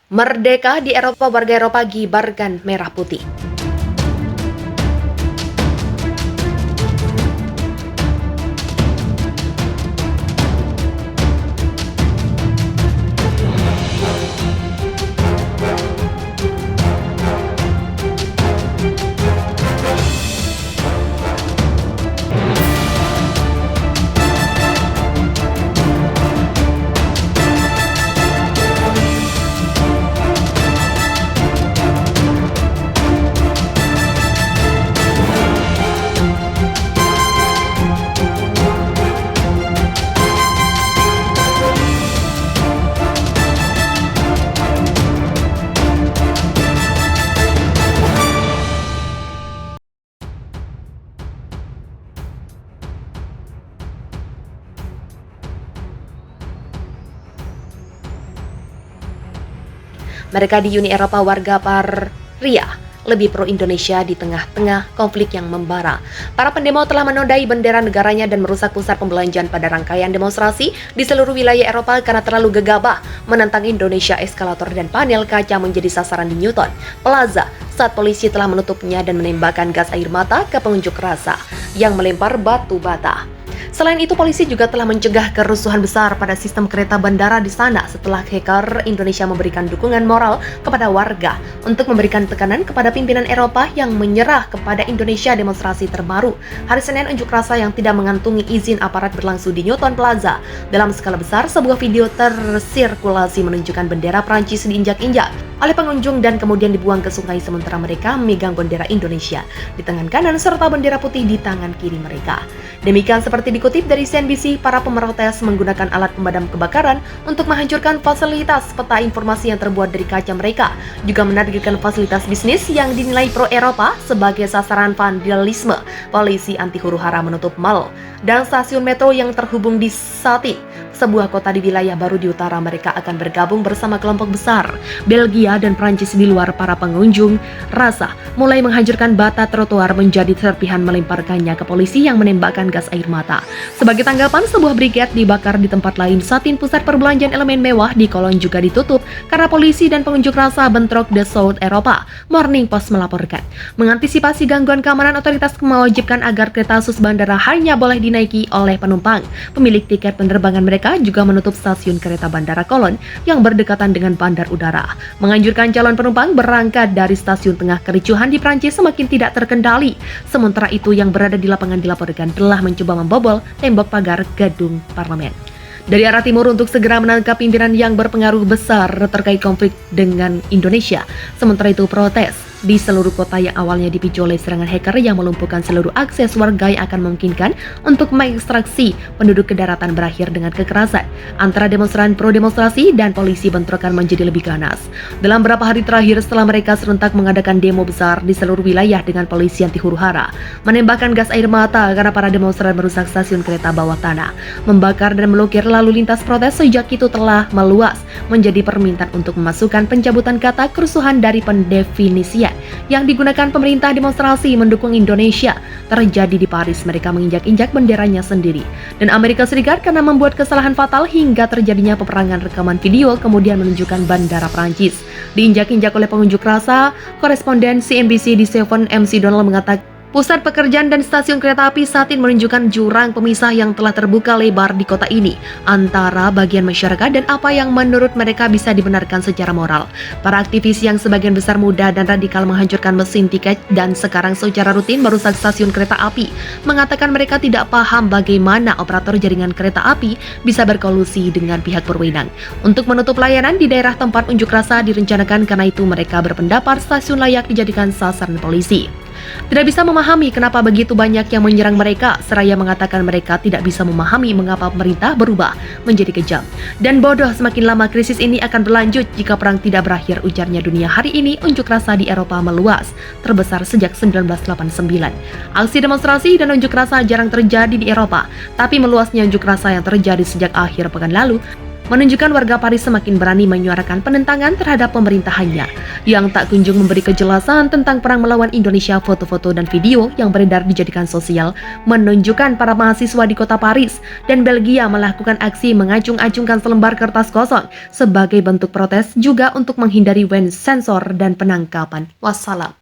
Merdeka di Eropa, warga Eropa gibarkan merah putih. Mereka di Uni Eropa, warga Paria lebih pro-Indonesia di tengah-tengah konflik yang membara. Para pendemo telah menodai bendera negaranya dan merusak pusat pembelanjaan pada rangkaian demonstrasi di seluruh wilayah Eropa karena terlalu gegabah menentang Indonesia. Eskalator dan panel kaca menjadi sasaran di Newton Plaza saat polisi telah menutupnya dan menembakkan gas air mata ke pengunjuk rasa yang melempar batu bata. Selain itu, polisi juga telah mencegah kerusuhan besar pada sistem kereta bandara di sana setelah hacker Indonesia memberikan dukungan moral kepada warga untuk memberikan tekanan kepada pimpinan Eropa yang menyerah kepada Indonesia. Demonstrasi terbaru hari Senin, unjuk rasa yang tidak mengantungi izin aparat berlangsung di Newton Plaza. Dalam skala besar, sebuah video tersirkulasi menunjukkan bendera Prancis diinjak-injak oleh pengunjung dan kemudian dibuang ke sungai sementara mereka memegang bendera Indonesia di tangan kanan serta bendera putih di tangan kiri mereka. Demikian seperti dikutip dari CNBC, para pemerotes menggunakan alat pemadam kebakaran untuk menghancurkan fasilitas peta informasi yang terbuat dari kaca mereka, juga menargetkan fasilitas bisnis yang dinilai pro-Eropa sebagai sasaran vandalisme. Polisi anti huru-hara menutup mal dan stasiun metro yang terhubung di Satin, sebuah kota di wilayah baru di utara. Mereka akan bergabung bersama kelompok besar Belgia dan Prancis di luar. Para pengunjung rasa mulai menghancurkan bata trotoar menjadi serpihan, melemparkannya ke polisi yang menembakkan gas air mata. Sebagai tanggapan, sebuah brigade dibakar di tempat lain. Satin, pusat perbelanjaan elemen mewah di Kolon, juga ditutup karena polisi dan pengunjuk rasa bentrok. The South Eropa Morning Post melaporkan, mengantisipasi gangguan keamanan, otoritas mewajibkan agar kereta sus bandara hanya boleh dinaiki oleh penumpang. Pemilik tiket penerbangan mereka juga menutup stasiun kereta bandara Kolon yang berdekatan dengan bandar udara, menganjurkan calon penumpang berangkat dari stasiun tengah. Kericuhan di Prancis semakin tidak terkendali. Sementara itu, yang berada di lapangan dilaporkan telah mencoba membobol tembok pagar gedung parlemen dari arah timur untuk segera menangkap pimpinan yang berpengaruh besar terkait konflik dengan Indonesia. Sementara itu, protes di seluruh kota yang awalnya dipicu oleh serangan hacker yang melumpuhkan seluruh akses warga yang akan memungkinkan untuk mengekstraksi penduduk ke daratan berakhir dengan kekerasan antara demonstran pro-demonstrasi dan polisi. Bentrokan menjadi lebih ganas dalam beberapa hari terakhir setelah mereka serentak mengadakan demo besar di seluruh wilayah dengan polisi anti huru-hara menembakkan gas air mata karena para demonstran merusak stasiun kereta bawah tanah, membakar dan melukir lalu lintas. Protes sejak itu telah meluas menjadi permintaan untuk memasukkan pencabutan kata kerusuhan dari pendefinisian yang digunakan pemerintah. Demonstrasi mendukung Indonesia terjadi di Paris. Mereka menginjak-injak benderanya sendiri, dan Amerika Serikat karena membuat kesalahan fatal hingga terjadinya peperangan. Rekaman video kemudian menunjukkan bandara Prancis diinjak-injak oleh pengunjuk rasa. Koresponden CNBC di Seven, MC Donald, mengatakan pusat pekerjaan dan stasiun kereta api Satin menunjukkan jurang pemisah yang telah terbuka lebar di kota ini antara bagian masyarakat dan apa yang menurut mereka bisa dibenarkan secara moral. Para aktivis yang sebagian besar muda dan radikal menghancurkan mesin tiket dan sekarang secara rutin merusak stasiun kereta api, mengatakan mereka tidak paham bagaimana operator jaringan kereta api bisa berkolusi dengan pihak berwenang untuk menutup layanan di daerah tempat unjuk rasa direncanakan. Karena itu mereka berpendapat stasiun layak dijadikan sasaran polisi. Tidak bisa memahami kenapa begitu banyak yang menyerang mereka, seraya mengatakan mereka tidak bisa memahami mengapa pemerintah berubah menjadi kejam dan bodoh. Semakin lama krisis ini akan berlanjut jika perang tidak berakhir, ujarnya. Dunia hari ini, unjuk rasa di Eropa meluas, terbesar sejak 1989. Aksi demonstrasi dan unjuk rasa jarang terjadi di Eropa, tapi meluasnya unjuk rasa yang terjadi sejak akhir pekan lalu menunjukkan warga Paris semakin berani menyuarakan penentangan terhadap pemerintahannya yang tak kunjung memberi kejelasan tentang perang melawan Indonesia. Foto-foto dan video yang beredar dijadikan sosial menunjukkan para mahasiswa di kota Paris dan Belgia melakukan aksi mengacung-acungkan selembar kertas kosong sebagai bentuk protes, juga untuk menghindari sensor dan penangkapan. Wassalam.